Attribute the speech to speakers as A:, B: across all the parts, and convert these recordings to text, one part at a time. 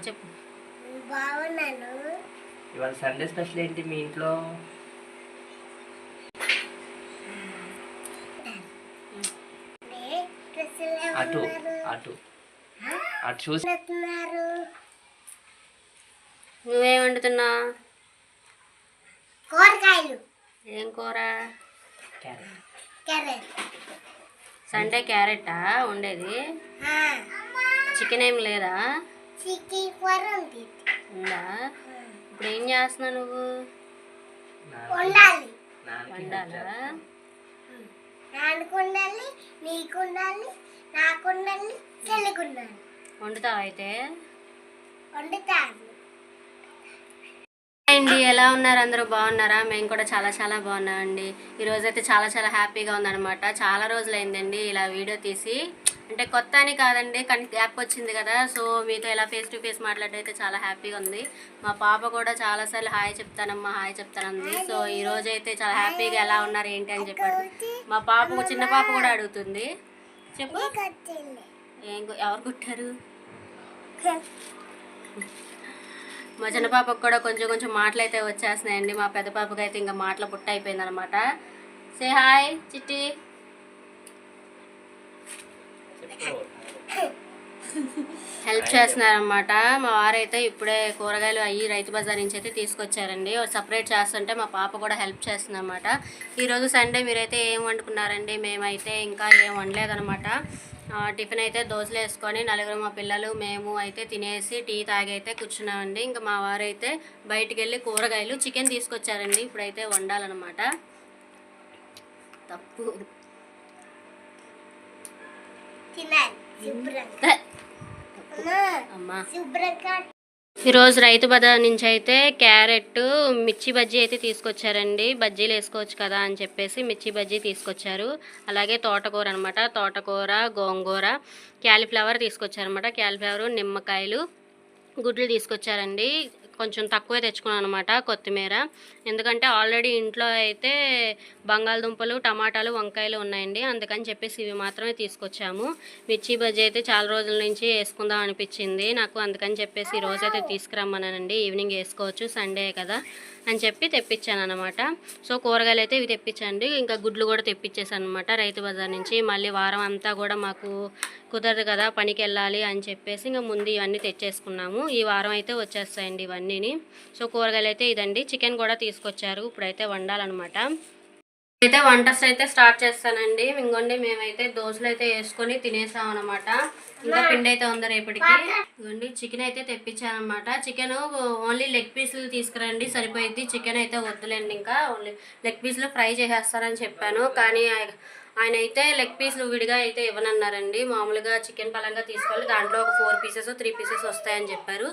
A: చెప్పు.
B: బాగున్నాను.
C: ఇవాళ సండే స్పెషల్ ఏంటి మీ ఇంట్లో? అటు అటు అటు చూసి.
A: నువ్వేం వండుతున్నా?
B: కూరగాయలు.
A: ఏం కూర?
B: క్యారెట్.
A: సండే క్యారెటా ఉండేది? చికెన్ ఏం లేదా?
B: చికెన్ కూర ఉంది.
A: ఉందా? ఇప్పుడు ఏం చేస్తున్నావు నువ్వు?
B: వండాలి.
A: వండాలా?
B: నాన్నకు ఉండాలి, నీకు ఉండాలి, నాకు ఉండాలి, చెల్లికి ఉండాలి.
A: వండుతావా అయితే?
B: వండుతాను.
A: అండి, ఎలా ఉన్నారు? అందరూ బాగున్నారా? మేము కూడా చాలా చాలా బాగున్నామండి. ఈరోజైతే చాలా చాలా హ్యాపీగా ఉందన్నమాట. చాలా రోజులైందండి ఇలా వీడియో తీసి, అంటే కొత్త అని కాదండి, కానీ గ్యాప్ వచ్చింది కదా. సో మీతో ఇలా ఫేస్ టు ఫేస్ మాట్లాడైతే చాలా హ్యాపీగా ఉంది. మా పాప కూడా చాలాసార్లు హాయ్ చెప్తానమ్మా హాయ్ చెప్తానంది. సో ఈ రోజు అయితే చాలా హ్యాపీగా ఎలా ఉన్నారు ఏంటి అని చెప్పాడు. మా పాప, చిన్న పాప కూడా అడుగుతుంది. చెప్పు, ఎవరు కుట్టారు? మా చిన్న పాపకు కూడా కొంచెం కొంచెం మాటలు అయితే వచ్చేస్తున్నాయండి. మా పెద్ద పాపకి అయితే ఇంకా మాటల పుట్ట అయిపోయింది అనమాట. సే హాయ్ చిట్టి. హెల్ప్ చేస్తున్నారనమాట. మా వారైతే ఇప్పుడే కూరగాయలు అయ్యి రైతు బజార్ నుంచి అయితే తీసుకొచ్చారండి. సపరేట్ చేస్తుంటే మా పాప కూడా హెల్ప్ చేస్తుంది అనమాట. ఈరోజు సండే మీరైతే ఏం వండుకున్నారండి? మేమైతే ఇంకా ఏం వండలేదనమాట. టిఫిన్ అయితే దోశలు వేసుకొని నలుగురు మా పిల్లలు మేము అయితే తినేసి టీ తాగి అయితే కూర్చున్నామండి. ఇంకా మా వారైతే బయటికి వెళ్ళి కూరగాయలు చికెన్ తీసుకొచ్చారండి. ఇప్పుడైతే వండాలన్నమాట. తప్పు అమ్మా. ఈరోజు రైతు బజార్ నుంచి అయితే క్యారెట్, మిర్చి బజ్జీ అయితే తీసుకొచ్చారండి. బజ్జీలు వేసుకోవచ్చు కదా అని చెప్పేసి మిర్చి బజ్జీ తీసుకొచ్చారు. అలాగే తోటకూర అనమాట, తోటకూర, గోంగూర, క్యాలీఫ్లవర్ తీసుకొచ్చారనమాట. క్యాలీఫ్లవర్, నిమ్మకాయలు, గుడ్లు తీసుకొచ్చారండి. కొంచెం తక్కువే తెచ్చుకున్నాను అనమాట. కొత్తిమీర, ఎందుకంటే ఆల్రెడీ ఇంట్లో అయితే బంగాళదుంపలు, టమాటాలు, వంకాయలు ఉన్నాయండి. అందుకని చెప్పేసి ఇవి మాత్రమే తీసుకొచ్చాము. మిర్చి బజ్జీ అయితే చాలా రోజుల నుంచి వేసుకుందాం అనిపించింది నాకు. అందుకని చెప్పేసి ఈ రోజైతే తీసుకురమ్మన్నానండి. ఈవినింగ్ వేసుకోవచ్చు, సండే కదా అని చెప్పి తెప్పించాను అనమాట. సో కూరగాయలు అయితే ఇవి తెప్పించండి. ఇంకా గుడ్లు కూడా తెప్పించేసాను అనమాట రైతు బజార్ నుంచి. మళ్ళీ వారం అంతా కూడా మాకు కుదరదు కదా, పనికి వెళ్ళాలి అని చెప్పేసి ఇంకా ముందు ఇవన్నీ తెచ్చేసుకున్నాము. ఈ వారం అయితే వచ్చేస్తాయండి ఇవన్నీని. సో కూరగాయలు అయితే ఇదండి. చికెన్ కూడా తీసుకొచ్చారు. ఇప్పుడైతే వండాలన్నమాట. అయితే వంటస్ అయితే స్టార్ట్ చేస్తానండి. ఇంకోండి మేమైతే దోశలు అయితే వేసుకొని తినేసాం అనమాట. ఇంకా పిండి అయితే ఉంది రేపటికి. ఇవ్వండి చికెన్ అయితే తెప్పించాను అనమాట. చికెన్ ఓన్లీ లెగ్ పీసులు తీసుకురండి సరిపోయిద్ది, చికెన్ అయితే వద్దులేండి, ఇంకా ఓన్లీ లెగ్ పీసులు ఫ్రై చేసేస్తారని చెప్పాను. కానీ ఆయన అయితే లెగ్ పీసులు విడిగా అయితే ఇవ్వనన్నారండి. మామూలుగా చికెన్ పలంగా తీసుకోవాలి, దాంట్లో ఒక 4 పీసెస్ 3 పీసెస్ వస్తాయని చెప్పారు.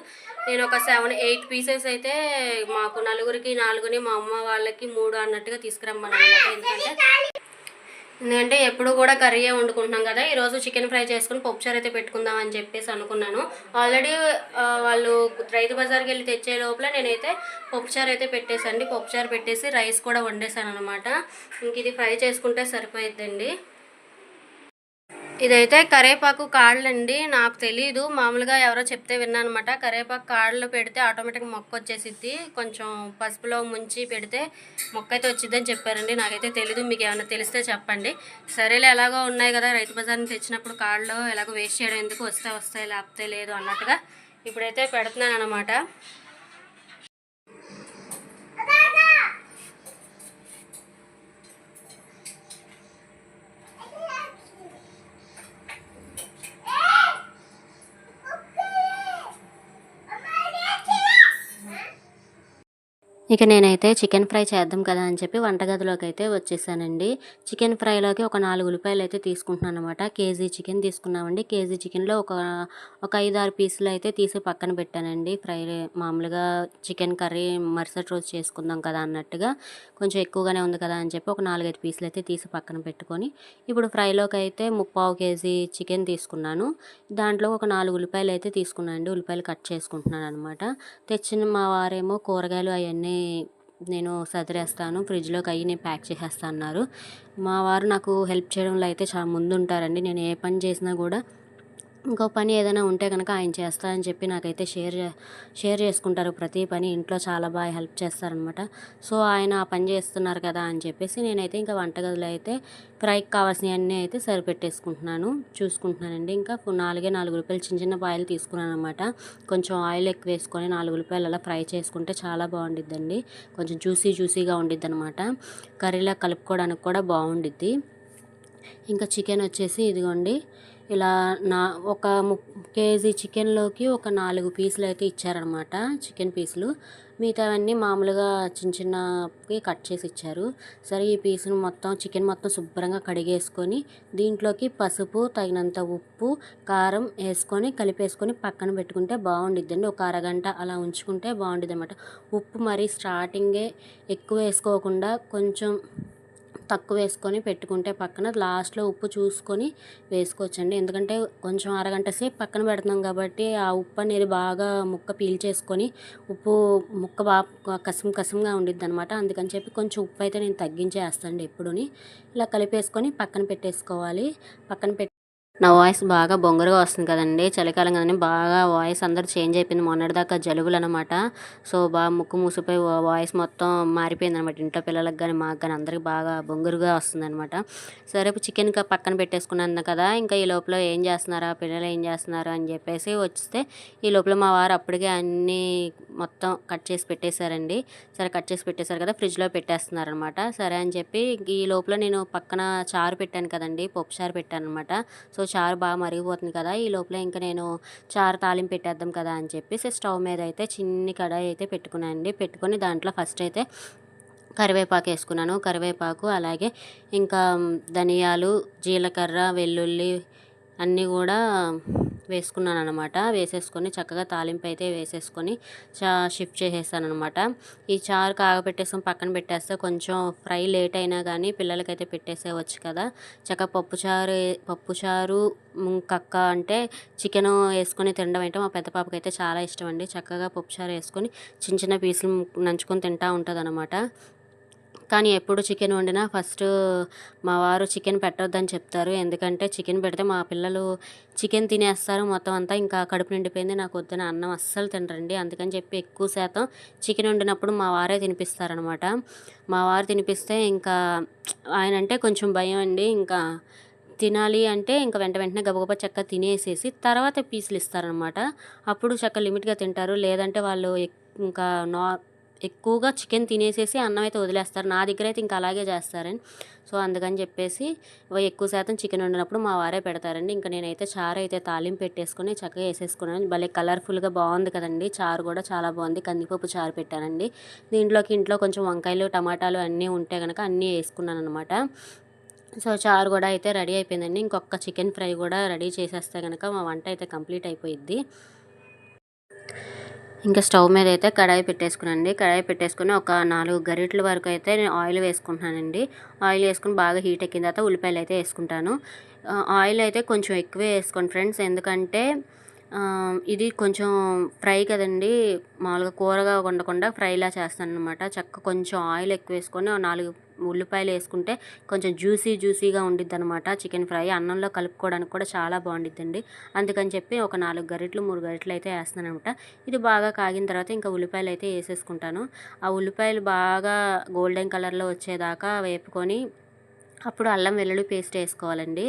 A: నేను ఒక 7-8 పీసెస్ అయితే మాకు నలుగురికి 4, మా అమ్మ వాళ్ళకి 3 అన్నట్టుగా తీసుకురమ్మన్నమాట. ఎందుకంటే ఎప్పుడు కూడా కర్రీయే వండుకుంటున్నాం కదా. ఈరోజు చికెన్ ఫ్రై చేసుకుని పప్పుచారు అయితే పెట్టుకుందాం అని చెప్పేసి అనుకున్నాను. ఆల్రెడీ వాళ్ళు రైతు బజార్కి వెళ్ళి తెచ్చే లోపల నేనైతే పప్పుచారు అయితే పెట్టేసండి. పప్పుచారు పెట్టేసి రైస్ కూడా వండేసాను అనమాట. ఇంక ఇది ఫ్రై చేసుకుంటే సరిపోయిద్దండి. ఇదైతే కరేపాకు కాళ్ళండి. నాకు తెలీదు, మామూలుగా ఎవరో చెప్తే విన్నాను అనమాట. కరేపాకు కాళ్ళు పెడితే ఆటోమేటిక్గా మొక్క వచ్చేసిద్ది. కొంచెం పసుపులో ముంచి పెడితే మొక్క అయితే వచ్చిద్దని చెప్పారండి. నాకైతే తెలీదు, మీకు ఏమైనా తెలిస్తే చెప్పండి. సరేలే, ఎలాగో ఉన్నాయి కదా రైతు బజార్ని తెచ్చినప్పుడు కాళ్ళు ఎలాగో వేస్ట్ చేయడం ఎందుకు, వస్తాయి లేకపోతే లేదు అన్నట్టుగా ఇప్పుడైతే పెడుతున్నాను అనమాట. ఇక నేనైతే చికెన్ ఫ్రై చేద్దాం కదా అని చెప్పి వంటగదిలోకి అయితే వచ్చేసానండి. చికెన్ ఫ్రైలోకి ఒక 4 ఉల్లిపాయలు అయితే తీసుకుంటున్నాను అనమాట. కేజీ చికెన్ తీసుకున్నామండి. కేజీ చికెన్లో ఒక 5-6 పీసులు అయితే తీసి పక్కన పెట్టానండి. ఫ్రై మామూలుగా చికెన్ కర్రీ మరుసటి రోజు చేసుకుందాం కదా అన్నట్టుగా, కొంచెం ఎక్కువగానే ఉంది కదా అని చెప్పి ఒక 4-5 పీసులు అయితే తీసి పక్కన పెట్టుకొని ఇప్పుడు ఫ్రైలోకి అయితే 3/4 కేజీ చికెన్ తీసుకున్నాను. దాంట్లో ఒక 4 ఉల్లిపాయలు అయితే తీసుకున్నానండి. ఉల్లిపాయలు కట్ చేసుకుంటున్నాను అనమాట. తెచ్చిన మా వారేమో కూరగాయలు అవన్నీ నేను సదిరేస్తాను, ఫ్రిడ్జ్లోకి అయ్యి నేను ప్యాక్ చేసేస్తా అన్నారు. మా వారు నాకు హెల్ప్ చేయడంలో అయితే చాలా ముందు ఉంటారండి. నేను ఏ పని చేసినా కూడా ఇంకో పని ఏదైనా ఉంటే కనుక ఆయన చేస్తా అని చెప్పి నాకైతే షేర్ చేసుకుంటారు. ప్రతి పని ఇంట్లో చాలా బాగా హెల్ప్ చేస్తారనమాట. సో ఆయన ఆ పని చేస్తున్నారు కదా అని చెప్పేసి నేనైతే ఇంకా వంటగదిలో అయితే ఫ్రైకి కావాల్సినవన్నీ అయితే సరిపెట్టేసుకుంటున్నాను, చూసుకుంటున్నానండి. ఇంకా 4 రూపాయలు చిన్న చిన్న పాయలు తీసుకున్నాను అనమాట. కొంచెం ఆయిల్ ఎక్కువ వేసుకొని 4 రూపాయలు అలా ఫ్రై చేసుకుంటే చాలా బాగుండిద్దండి. కొంచెం జ్యూసీగా ఉండిద్ది అనమాట. కర్రీలా కలుపుకోవడానికి కూడా బాగుండిద్ది. ఇంకా చికెన్ వచ్చేసి ఇదిగోండి ఇలా ఒక కేజీ చికెన్లోకి ఒక 4 పీసులు అయితే ఇచ్చారనమాట, చికెన్ పీసులు. మిగతావన్నీ మామూలుగా చిన్నవి కట్ చేసి ఇచ్చారు. సరే ఈ పీసును మొత్తం చికెన్ మొత్తం శుభ్రంగా కడిగేసుకొని దీంట్లోకి పసుపు, తగినంత ఉప్పు, కారం వేసుకొని కలిపేసుకొని పక్కన పెట్టుకుంటే బాగుండిద్దండి. ఒక అరగంట అలా ఉంచుకుంటే బాగుండిద్ది అనమాట. ఉప్పు మరి స్టార్టింగే ఎక్కువ వేసుకోకుండా కొంచెం తక్కువ వేసుకొని పెట్టుకుంటే పక్కన లాస్ట్లో ఉప్పు చూసుకొని వేసుకోవచ్చండి. ఎందుకంటే కొంచెం అరగంట సేపు పక్కన పెడుతున్నాం కాబట్టి ఆ ఉప్పు అనేది బాగా ముక్క పీల్చేసుకొని ఉప్పు ముక్క బాగా కసంగా ఉండిద్ది అనమాట. అందుకని చెప్పి కొంచెం ఉప్పు అయితే నేను తగ్గించేస్తాను ఎప్పుడుని. ఇలా కలిపేసుకొని పక్కన పెట్టేసుకోవాలి. నా వాయిస్ బాగా బొంగరుగా వస్తుంది కదండి, చలికాలం కదండి, బాగా వాయిస్ అందరూ చేంజ్ అయిపోయింది. మొన్నటిదాకా జలుబులు అనమాట. సో బాగా ముక్కు మూసిపోయి వాయిస్ మొత్తం మారిపోయింది అనమాట. ఇంట్లో పిల్లలకు కానీ మాకు కానీ అందరికి బాగా బొంగురుగా వస్తుంది అనమాట. సరే చికెన్ పక్కన పెట్టేసుకున్నాను కదా, ఇంకా ఈ లోపల ఏం చేస్తున్నారా పిల్లలు ఏం చేస్తున్నారా అని చెప్పేసి వస్తే ఈ లోపల మా వారు అప్పటికే అన్నీ మొత్తం కట్ చేసి పెట్టేశారండి. సరే కట్ చేసి పెట్టేశారు కదా, ఫ్రిడ్జ్లో పెట్టేస్తున్నారు అనమాట. సరే అని చెప్పి ఈ లోపల నేను పక్కన చారు పెట్టాను కదండి, పప్పు చారు పెట్టాను అనమాట. సో చారు బాగా మరిగిపోతుంది కదా, ఈ లోపల ఇంకా నేను చారు తాలింపు పెట్టేద్దాం కదా అని చెప్పేసి స్టవ్ మీద అయితే చిన్ని కడాయి అయితే పెట్టుకున్నానండి. పెట్టుకొని దాంట్లో ఫస్ట్ అయితే కరివేపాకు వేసుకున్నాను. కరివేపాకు అలాగే ఇంకా ధనియాలు, జీలకర్ర, వెల్లుల్లి అన్నీ కూడా వేసుకున్నాను అనమాట. వేసేసుకొని చక్కగా తాలింపు అయితే వేసేసుకొని షిఫ్ట్ చేసేసాను అనమాట. ఈ చారు కాగబెట్టేసుకొని పక్కన పెట్టేస్తే కొంచెం ఫ్రై లేట్ అయినా కానీ పిల్లలకైతే పెట్టేసేవచ్చు కదా. చక్కగా పప్పుచారు కక్క అంటే చికెన్ వేసుకొని తినడం అంటే మా పెద్ద పాపకైతే చాలా ఇష్టం అండి. చక్కగా పప్పుచారు వేసుకొని చిన్న పీసులు నంచుకొని తింటూ ఉంటుంది అనమాట. కానీ ఎప్పుడు చికెన్ వండినా ఫస్ట్ మా వారు చికెన్ పెట్టొద్దని చెప్తారు. ఎందుకంటే చికెన్ పెడితే మా పిల్లలు చికెన్ తినేస్తారు మొత్తం అంతా, ఇంకా కడుపు నిండిపోయింది నాకు వద్దని అన్నం అస్సలు తినరండి. అందుకని చెప్పి ఎక్కువ శాతం చికెన్ వండినప్పుడు మా వారే తినిపిస్తారనమాట. మా వారు తినిపిస్తే ఇంకా ఆయన అంటే కొంచెం భయం అండి. ఇంకా తినాలి అంటే ఇంకా వెంటనే గబగబా చక్కగా తినేసేసి తర్వాత పీసులు ఇస్తారనమాట. అప్పుడు చక్కగా లిమిట్గా తింటారు. లేదంటే వాళ్ళు ఇంకా ఎక్కువగా చికెన్ తినేసేసి అన్నం అయితే వదిలేస్తారు. నా దగ్గర అయితే ఇంకా అలాగే చేస్తారని. సో అందుకని చెప్పేసి ఎక్కువ శాతం చికెన్ వండినప్పుడు మా వారే పెడతారండి. ఇంకా నేనైతే చారు అయితే తాలింపు పెట్టేసుకొని చక్కగా వేసేసుకున్నాను. భలే కలర్ఫుల్గా బాగుంది కదండి. చారు కూడా చాలా బాగుంది. కందిపప్పు చారు పెట్టానండి. దీంట్లోకి ఇంట్లో కొంచెం వంకాయలు, టమాటాలు అన్నీ ఉంటే కనుక అన్నీ వేసుకున్నాను అనమాట. సో చారు కూడా అయితే రెడీ అయిపోయిందండి. ఇంకొక చికెన్ ఫ్రై కూడా రెడీ చేసేస్తే కనుక మా వంట అయితే కంప్లీట్ అయిపోయిద్ది. ఇంకా స్టవ్ మీద అయితే కడాయి పెట్టేసుకున్నానండి. కడాయి పెట్టేసుకుని ఒక 4 గరిటెల వరకు అయితే నేను ఆయిల్ వేసుకుంటున్నానండి. ఆయిల్ వేసుకుని బాగా హీట్ ఎక్కిన తర్వాత ఉల్లిపాయలు అయితే వేసుకుంటాను. ఆయిల్ అయితే కొంచెం ఎక్కువే వేసుకోండి ఫ్రెండ్స్, ఎందుకంటే ఇది కొంచెం ఫ్రై కదండి, మామూలుగా కూరగా వండకుండా ఫ్రైలా చేస్తాను అనమాట. కొంచెం ఆయిల్ ఎక్కువ వేసుకొని 4 ఉల్లిపాయలు వేసుకుంటే కొంచెం జ్యూసీగా ఉండిద్ది అనమాట. చికెన్ ఫ్రై అన్నంలో కలుపుకోవడానికి కూడా చాలా బాగుండిద్దండి. అందుకని చెప్పి ఒక 4 గరిటెలు 3 గరిటెలు అయితే వేస్తున్నాను అనమాట. ఇది బాగా కాగిన తర్వాత ఇంకా ఉల్లిపాయలు అయితే వేసేసుకుంటాను. ఆ ఉల్లిపాయలు బాగా గోల్డెన్ కలర్లో వచ్చేదాకా వేపుకొని అప్పుడు అల్లం వెల్లుల్లి పేస్ట్ వేసుకోవాలండి.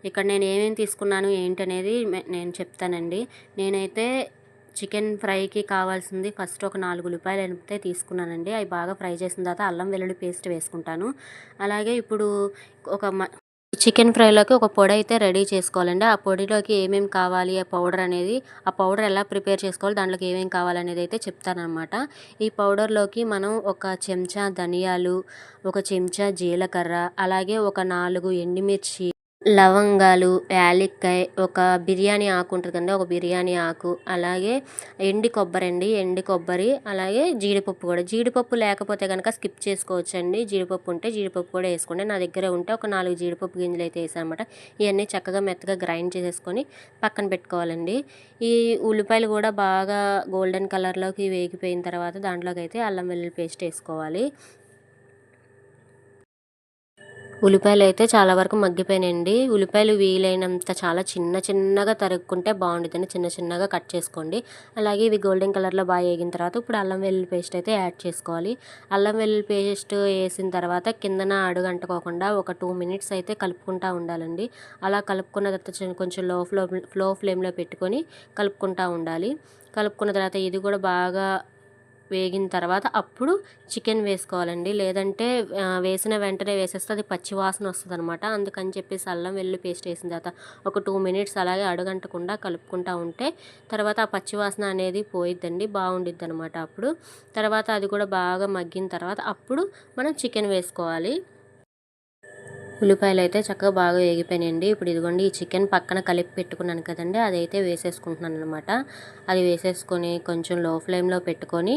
A: ఇక్కడ నేను ఏమేమి తీసుకున్నాను ఏంటనేది నేను చెప్తానండి. నేనైతే చికెన్ ఫ్రైకి కావాల్సింది ఫస్ట్ ఒక 4 ఉల్లిపాయలు అయితే తీసుకున్నానండి. అవి బాగా ఫ్రై చేసిన తర్వాత అల్లం వెల్లుల్లి పేస్ట్ వేసుకుంటాను. అలాగే ఇప్పుడు ఒక చికెన్ ఫ్రైలోకి ఒక పొడి అయితే రెడీ చేసుకోవాలండి. ఆ పొడిలోకి ఏమేమి కావాలి ఆ పౌడర్ అనేది, ఆ పౌడర్ ఎలా ప్రిపేర్ చేసుకోవాలి, దాంట్లోకి ఏమేమి కావాలనేది అయితే చెప్తానమాట. ఈ పౌడర్లోకి మనం ఒక చెంచా ధనియాలు, ఒక చెంచా జీలకర్ర, అలాగే ఒక 4 ఎండుమిర్చి, లవంగాలు, యాలక్కాయ, ఒక బిర్యానీ ఆకు ఉంటుంది కదండి, ఒక బిర్యానీ ఆకు, అలాగే ఎండి కొబ్బరి, అలాగే జీడిపప్పు లేకపోతే కనుక స్కిప్ చేసుకోవచ్చండి. జీడిపప్పు ఉంటే జీడిపప్పు కూడా వేసుకోండి. నా దగ్గర ఉంటే ఒక 4 జీడిపప్పు గింజలు అయితే వేసాను అనమాట. ఇవన్నీ చక్కగా మెత్తగా గ్రైండ్ చేసేసుకొని పక్కన పెట్టుకోవాలండి. ఈ ఉల్లిపాయలు కూడా బాగా గోల్డెన్ కలర్లోకి వేగిపోయిన తర్వాత దాంట్లోకి అయితే అల్లం వెల్లుల్లి పేస్ట్ వేసుకోవాలి. ఉల్లిపాయలు అయితే చాలా వరకు మగ్గిపోయినాయండి. ఉల్లిపాయలు వీలైనంత చాలా చిన్నగా తరుక్కుంటే బాగుండిద్దండి. చిన్నగా కట్ చేసుకోండి. అలాగే ఇవి గోల్డెన్ కలర్లో బాగా వేగిన తర్వాత ఇప్పుడు అల్లం వెల్లుల్లి పేస్ట్ అయితే యాడ్ చేసుకోవాలి. అల్లం వెల్లుల్లి పేస్ట్ వేసిన తర్వాత కిందన అడుగంటుకోకుండా ఒక 2 మినిట్స్ అయితే కలుపుకుంటూ ఉండాలండి. అలా కలుపుకున్న తర్వాత కొంచెం లో ఫ్లేమ్లో పెట్టుకొని కలుపుకుంటూ ఉండాలి. కలుపుకున్న తర్వాత ఇది కూడా బాగా వేగిన తర్వాత అప్పుడు చికెన్ వేసుకోవాలండి. లేదంటే వేసిన వెంటనే వేసేస్తే అది పచ్చి వాసన వస్తుందనమాట. అందుకని చెప్పేసి అల్లం వెల్లుల్లి పేస్ట్ వేసిన తర్వాత ఒక 2 మినిట్స్ అలాగే అడుగంటకుండా కలుపుకుంటూ ఉంటే తర్వాత ఆ పచ్చి వాసన అనేది పోయిద్దండి. బాగుండిద్ది అనమాట. అప్పుడు తర్వాత అది కూడా బాగా మగ్గిన తర్వాత అప్పుడు మనం చికెన్ వేసుకోవాలి. ఉల్లిపాయలు అయితే చక్కగా బాగా వేగిపోయినాయండి. ఇప్పుడు ఇదిగోండి ఈ చికెన్ పక్కన కలిపి పెట్టుకున్నాను కదండి, అదైతే వేసేసుకుంటున్నాను అనమాట. అది వేసేసుకొని కొంచెం లో ఫ్లేమ్లో పెట్టుకొని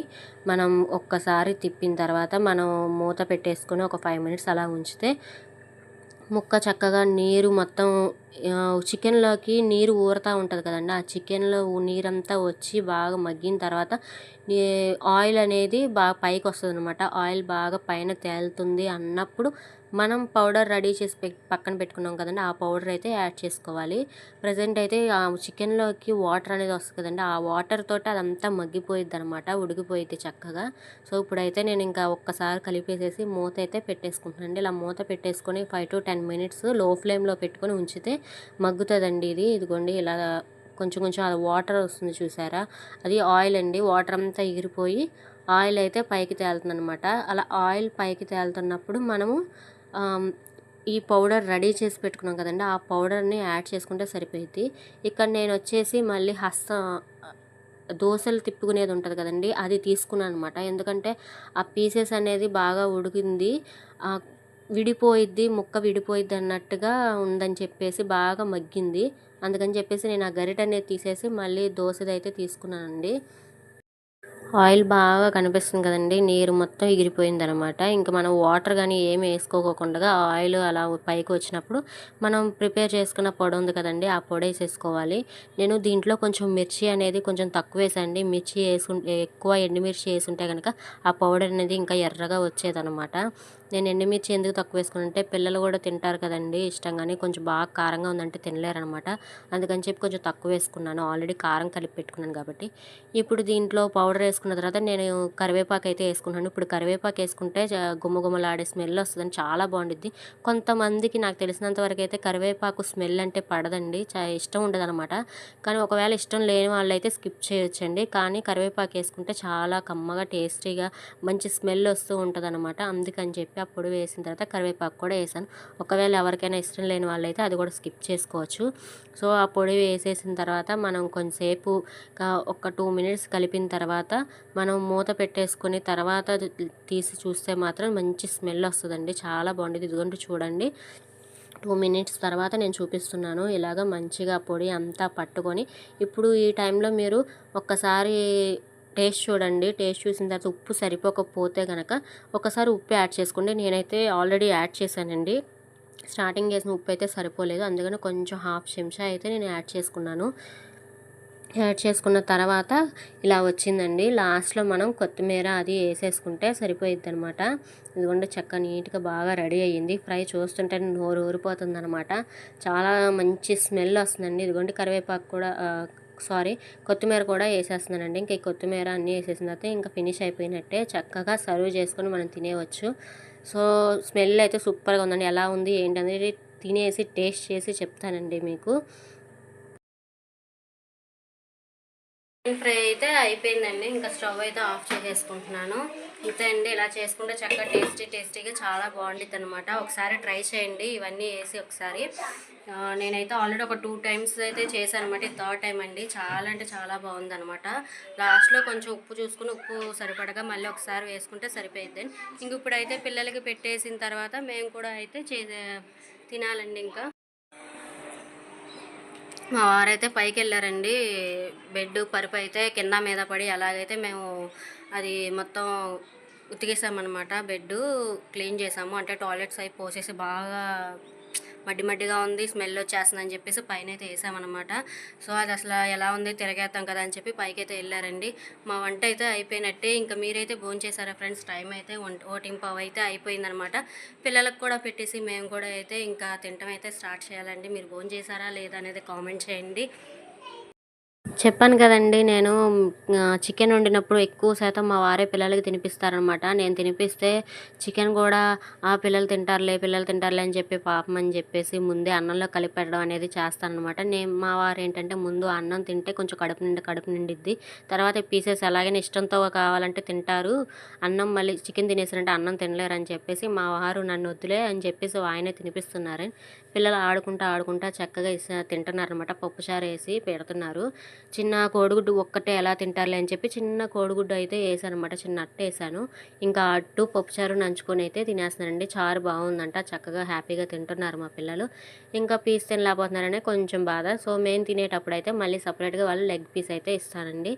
A: మనం ఒక్కసారి తిప్పిన తర్వాత మనం మూత పెట్టేసుకొని ఒక 5 మినిట్స్ అలా ఉంచితే ముక్క చక్కగా నీరు మొత్తం చికెన్లోకి నీరు ఊరుతూ ఉంటుంది కదండి. ఆ చికెన్లో నీరంతా వచ్చి బాగా మగ్గిన తర్వాత ఆయిల్ అనేది బాగా పైకి వస్తుంది అనమాట. ఆయిల్ బాగా పైన తేలుతుంది అన్నప్పుడు మనం పౌడర్ రెడీ చేసి పక్కన పెట్టుకున్నాం కదండి, ఆ పౌడర్ అయితే యాడ్ చేసుకోవాలి. ప్రజెంట్ అయితే ఆ చికెన్లోకి వాటర్ అనేది వస్తుంది కదండి, ఆ వాటర్ తోటి అదంతా మగ్గిపోయిద్ది అనమాట, ఉడికిపోయిద్ది చక్కగా. సో ఇప్పుడైతే నేను ఇంకా ఒక్కసారి కలిపేసేసి మూత అయితే పెట్టేసుకుంటున్నాను. ఇలా మూత పెట్టేసుకొని 5 to 10 మినిట్స్ లో ఫ్లేమ్లో పెట్టుకొని ఉంచితే మగ్గుతుందండి. ఇదిగోండి ఇలా కొంచెం అది వాటర్ వస్తుంది చూసారా, అది ఆయిల్ అండి. వాటర్ అంతా ఎగిరిపోయి ఆయిల్ అయితే పైకి తేలుతుంది అనమాట. అలా ఆయిల్ పైకి తేలుతున్నప్పుడు మనము ఈ పౌడర్ రెడీ చేసి పెట్టుకున్నాం కదండి, ఆ పౌడర్ని యాడ్ చేసుకుంటే సరిపోయింది. ఇక్కడ నేను వచ్చేసి మళ్ళీ దోశలు తిప్పుకునేది ఉంటుంది కదండి, అది తీసుకున్నాను అనమాట. ఎందుకంటే ఆ పీసెస్ అనేది బాగా ఉడికింది, ముక్క విడిపోయిద్ది అన్నట్టుగా ఉందని చెప్పేసి బాగా మగ్గింది. అందుకని చెప్పేసి నేను ఆ గరిట అనేది తీసేసి మళ్ళీ దోశదైతే తీసుకున్నానండి. ఆయిల్ బాగా కనిపిస్తుంది కదండి, నీరు మొత్తం ఎగిరిపోయిందనమాట. ఇంకా మనం వాటర్ కానీ ఏమి వేసుకోకుండా ఆయిల్ అలా పైకి వచ్చినప్పుడు మనం ప్రిపేర్ చేసుకున్న పొడి ఉంది కదండి, ఆ పొడి వేసేసుకోవాలి. నేను దీంట్లో కొంచెం మిర్చి అనేది కొంచెం తక్కువ వేసండి. మిర్చి ఎక్కువ ఎండుమిర్చి వేసుంటే కనుక ఆ పౌడర్ అనేది ఇంకా ఎర్రగా వచ్చేదనమాట. నేను ఎండుమిర్చి ఎందుకు తక్కువ వేసుకున్నానంటే పిల్లలు కూడా తింటారు కదండి ఇష్టంగానే, కొంచెం బాగా కారంగా ఉందంటే తినలేరనమాట. అందుకని చెప్పి కొంచెం తక్కువ వేసుకున్నాను, ఆల్రెడీ కారం కలిపి పెట్టుకున్నాను కాబట్టి. ఇప్పుడు దీంట్లో పౌడర్ వేసుకున్న తర్వాత నేను కరివేపాకు అయితే వేసుకున్నాను. ఇప్పుడు కరివేపాకు వేసుకుంటే గుమ్మగుమ్మలాడే స్మెల్ వస్తుందని చాలా బాగుండిద్ది. కొంతమందికి నాకు తెలిసినంత వరకు అయితే కరివేపాకు స్మెల్ అంటే పడదండి, ఇష్టం ఉండదు అనమాట. కానీ ఒకవేళ ఇష్టం లేని వాళ్ళు అయితే స్కిప్ చేయొచ్చండి. కానీ కరివేపాకు వేసుకుంటే చాలా కమ్మగా టేస్టీగా మంచి స్మెల్ వస్తూ ఉంటుంది అనమాట. అందుకని చెప్పి ఆ పొడి వేసిన తర్వాత కరివేపాకు కూడా వేసాను. ఒకవేళ ఎవరికైనా ఇష్టం లేని వాళ్ళైతే అది కూడా స్కిప్ చేసుకోవచ్చు. సో ఆ పొడి వేసేసిన తర్వాత మనం కొంచెంసేపు ఒక 2 మినిట్స్ కలిపిన తర్వాత మనం మూత పెట్టేసుకొని తర్వాత తీసి చూస్తే మాత్రం మంచి స్మెల్ వస్తుందండి, చాలా బాగుంటుంది. ఇదిగోండి చూడండి, 2 మినిట్స్ తర్వాత నేను చూపిస్తున్నాను. ఇలాగ మంచిగా పొడి అంతా పట్టుకొని ఇప్పుడు ఈ టైంలో మీరు ఒక్కసారి టేస్ట్ చూడండి. టేస్ట్ చూసిన తర్వాత ఉప్పు సరిపోకపోతే కనుక ఒకసారి ఉప్పు యాడ్ చేసుకోండి. నేనైతే ఆల్రెడీ యాడ్ చేశానండి. స్టార్టింగ్ చేసిన ఉప్పు అయితే సరిపోలేదు, అందుకని కొంచెం హాఫ్ చెంచా అయితే నేను యాడ్ చేసుకున్నాను. యాడ్ చేసుకున్న తర్వాత ఇలా వచ్చిందండి. లాస్ట్లో మనం కొత్తిమీర అది వేసేసుకుంటే సరిపోయిద్ది అనమాట. ఇదిగోండి చక్కగా నీట్గా బాగా రెడీ అయ్యింది. ఫ్రై చూస్తుంటే నోరు ఊరిపోతుంది అనమాట, చాలా మంచి స్మెల్ వస్తుందండి. ఇదిగోండి కరివేపాకు కూడా కొత్తిమీర కూడా వేసేస్తున్నానండి. ఇంకా ఈ కొత్తిమీర అన్నీ వేసేసిన తర్వాత ఇంకా ఫినిష్ అయిపోయినట్టే, చక్కగా సర్వ్ చేసుకొని మనం తినేవచ్చు. సో స్మెల్ అయితే సూపర్గా ఉందండి. ఎలా ఉంది ఏంటి అనేది తినేసి టేస్ట్ చేసి చెప్తానండి మీకు. ఫ్రై అయితే అయిపోయిందండి. ఇంకా స్టవ్ అయితే ఆఫ్ చేసేసుకుంటున్నాను. ఇంతే అండి, ఇలా చేసుకుంటే చక్కగా టేస్టీగా చాలా బాగుండిద్ది అనమాట. ఒకసారి ట్రై చేయండి ఇవన్నీ వేసి ఒకసారి. నేనైతే ఆల్రెడీ ఒక 2 టైమ్స్ అయితే చేశాను అనమాట. ఇది 3rd టైం అండి. చాలా అంటే చాలా బాగుంది అనమాట. లాస్ట్లో కొంచెం ఉప్పు చూసుకుని ఉప్పు సరిపడగా మళ్ళీ ఒకసారి వేసుకుంటే సరిపోయిద్ది. ఇంక ఇప్పుడైతే పిల్లలకి పెట్టేసిన తర్వాత మేము కూడా అయితే తినాలండి. ఇంకా మా వారైతే పైకి వెళ్ళారండి. బెడ్ పరుపు అయితే కింద మీద పడి అలాగైతే మేము అది మొత్తం ఉతికేసామన్నమాట. బెడ్ క్లీన్ చేసాము, అంటే టాయిలెట్స్ అవి పోసేసి బాగా మడ్డి మడ్డిగా ఉంది, స్మెల్ వచ్చేస్తుంది అని చెప్పేసి పైన అయితే వేసామన్నమాట. సో అది అసలు ఎలా ఉంది తిరగేస్తాం కదా అని చెప్పి పైకి అయితే వెళ్ళారండి. మా వంట అయితే అయిపోయినట్టే. ఇంకా మీరైతే భోంచేసారా ఫ్రెండ్స్? టైం అయితే 1:15 అయితే అయిపోయిందనమాట. పిల్లలకు కూడా పెట్టేసి మేము కూడా అయితే ఇంకా తినటం అయితే స్టార్ట్ చేయాలండి. మీరు భోంచేసారా లేదా అనేది కామెంట్ చేయండి. చెప్పాను కదండి, నేను చికెన్ వండినప్పుడు ఎక్కువ శాతం మా వారే పిల్లలకి తినిపిస్తారనమాట. నేను తినిపిస్తే చికెన్ కూడా పిల్లలు తింటారులే అని చెప్పి పాపం అని చెప్పేసి ముందే అన్నంలో కలిపి పెట్టడం అనేది చేస్తానమాట. మా వారు ఏంటంటే ముందు అన్నం తింటే కొంచెం కడుపు నిండిద్ది, తర్వాత పీసెస్ ఎలాగైనా ఇష్టంతో కావాలంటే తింటారు, అన్నం మళ్ళీ చికెన్ తినేసారంటే అన్నం తినలేరు అని చెప్పేసి మా వారు నన్ను వద్దులే అని చెప్పేసి ఆయనే తినిపిస్తున్నారు. పిల్లలు ఆడుకుంటా చక్కగా తింటున్నారనమాట. పప్పుచారు వేసి పెడుతున్నారు. చిన్న కోడిగుడ్డు ఒక్కటే ఎలా తింటారులే అని చెప్పి చిన్న కోడిగుడ్డు అయితే వేసాను అనమాట. చిన్న అట్టు వేసాను. ఇంకా అట్టు పప్పుచారు నంచుకొని అయితే తినేస్తున్నారండి. చారు బాగుందంట, చక్కగా హ్యాపీగా తింటున్నారు మా పిల్లలు. ఇంకా పీస్ తినలేకపోతున్నారనే కొంచెం బాధ. సో మేము తినేటప్పుడు అయితే మళ్ళీ సపరేట్గా వాళ్ళు లెగ్ పీస్ అయితే ఇస్తానండి.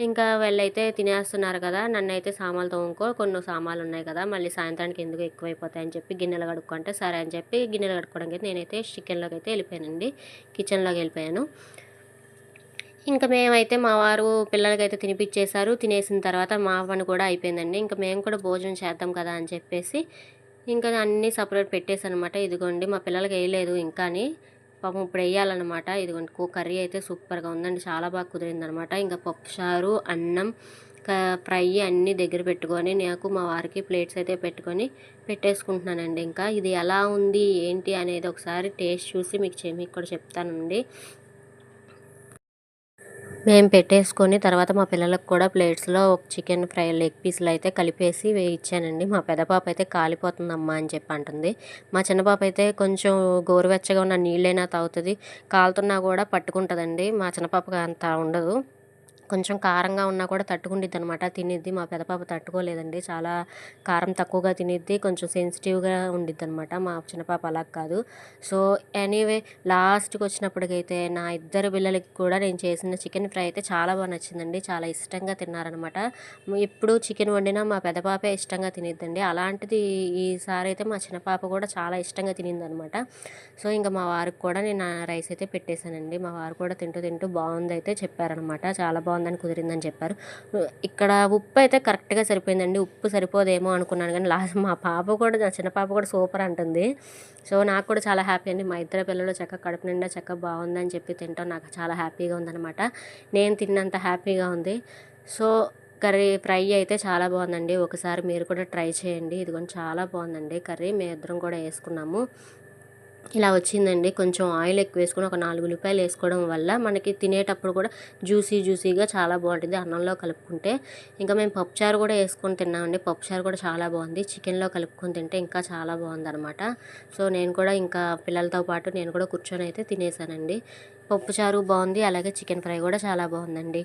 A: ఇంకా వీళ్ళైతే తినేస్తున్నారు కదా, నన్ను అయితే సామాన్లు తోముకో, కొన్ని సామాన్లు ఉన్నాయి కదా మళ్ళీ సాయంత్రానికి ఎందుకు ఎక్కువైపోతాయి అని చెప్పి గిన్నెలు కడుక్కుంటే సరే అని చెప్పి గిన్నెలు కడుక్కోవడానికి అయితే నేనైతే కిచెన్లోకి అయితే వెళ్ళిపోయానండి. కిచెన్లోకి వెళ్ళిపోయాను. ఇంకా మేమైతే మా వారు పిల్లలకైతే తినిపించేశారు. తినేసిన తర్వాత మా పని కూడా అయిపోయిందండి. ఇంకా మేము కూడా భోజనం చేద్దాం కదా అని చెప్పేసి ఇంకా అన్నీ సపరేట్ పెట్టేసానమాట. ఇదిగోండి మా పిల్లలకి వేయలేదు ఇంకాని, పాపం ఇప్పుడు వేయాలన్నమాట. ఇదిగోండి కర్రీ అయితే సూపర్గా ఉందండి, చాలా బాగా కుదిరిందనమాట. ఇంకా పప్పుచారు, అన్నం, ఫ్రై అన్నీ దగ్గర పెట్టుకొని నాకు మా వారికి ప్లేట్స్ అయితే పెట్టుకొని పెట్టేసుకుంటున్నానండి. ఇంకా ఇది ఎలా ఉంది ఏంటి అనేది ఒకసారి టేస్ట్ చూసి మీకు కూడా చెప్తానండి. మేము పెట్టేసుకొని తర్వాత మా పిల్లలకు కూడా ప్లేట్స్లో చికెన్ ఫ్రై లెగ్ పీసులు అయితే కలిపేసి ఇచ్చానండి. మా పెద్ద పాప అయితే కాలిపోతుందమ్మా అని చెప్పి అంటుంది. మా చిన్న పాప అయితే కొంచెం గోరువెచ్చగా ఉన్న నీళ్ళైనా తాగుతుంది, కాలుతున్నా కూడా పట్టుకుంటుందండి. మా చిన్న పాపకి అంత ఉండదు, కొంచెం కారంగా ఉన్నా కూడా తట్టుకుండిద్ది అనమాట, తినిద్ది. మా పెద్ద పాప తట్టుకోలేదండి, చాలా కారం తక్కువగా తినిద్ది, కొంచెం సెన్సిటివ్గా ఉండిద్ది అనమాట. మా చిన్న పాప అలా కాదు. సో ఎనీవే లాస్ట్కి వచ్చినప్పటికైతే నా ఇద్దరు పిల్లలకి కూడా నేను చేసిన చికెన్ ఫ్రై అయితే చాలా బాగా నచ్చిందండి, చాలా ఇష్టంగా తిన్నారనమాట. ఎప్పుడు చికెన్ వండినా మా పెద్ద పాపే ఇష్టంగా తినిద్దండి, అలాంటిది ఈసారి అయితే మా చిన్న పాప కూడా చాలా ఇష్టంగా తినిందనమాట. సో ఇంకా మా వారికి కూడా నేను రైస్ అయితే పెట్టేశానండి. మా వారు కూడా తింటూ బాగుంది అయితే చెప్పారనమాట, చాలా బాగుందని కుదిరిందని చెప్పారు. ఇక్కడ ఉప్పు అయితే కరెక్ట్గా సరిపోయిందండి, ఉప్పు సరిపోదేమో అనుకున్నాను కానీ లాస్ట్ మా పాప కూడా, నా చిన్న పాప కూడా సూపర్ అంటుంది. సో నాకు కూడా చాలా హ్యాపీ అండి, మా ఇద్దరు పిల్లలు చక్కగా కడుపు నిండా చక్కగా బాగుందని చెప్పి తింటాం, నాకు చాలా హ్యాపీగా ఉందనమాట. నేను తిన్నంత హ్యాపీగా ఉంది. సో కర్రీ ఫ్రై అయితే చాలా బాగుందండి, ఒకసారి మీరు కూడా ట్రై చేయండి. ఇదిగోండి చాలా బాగుందండి కర్రీ, మేము ఇద్దరం కూడా వేసుకున్నాము. ఇలా వచ్చిందండి. కొంచెం ఆయిల్ ఎక్కువ వేసుకొని ఒక 4 ఉల్లిపాయలు వేసుకోవడం వల్ల మనకి తినేటప్పుడు కూడా జ్యూసీగా చాలా బాగుంటుంది అన్నంలో కలుపుకుంటే. ఇంకా మేము పప్పుచారు కూడా వేసుకొని తిన్నామండి, పప్పుచారు కూడా చాలా బాగుంది, చికెన్లో కలుపుకొని తింటే ఇంకా చాలా బాగుందనమాట. సో నేను కూడా ఇంకా పిల్లలతో పాటు నేను కూడా కూర్చొని అయితే తినేసానండి. పప్పుచారు బాగుంది, అలాగే చికెన్ ఫ్రై కూడా చాలా బాగుందండి.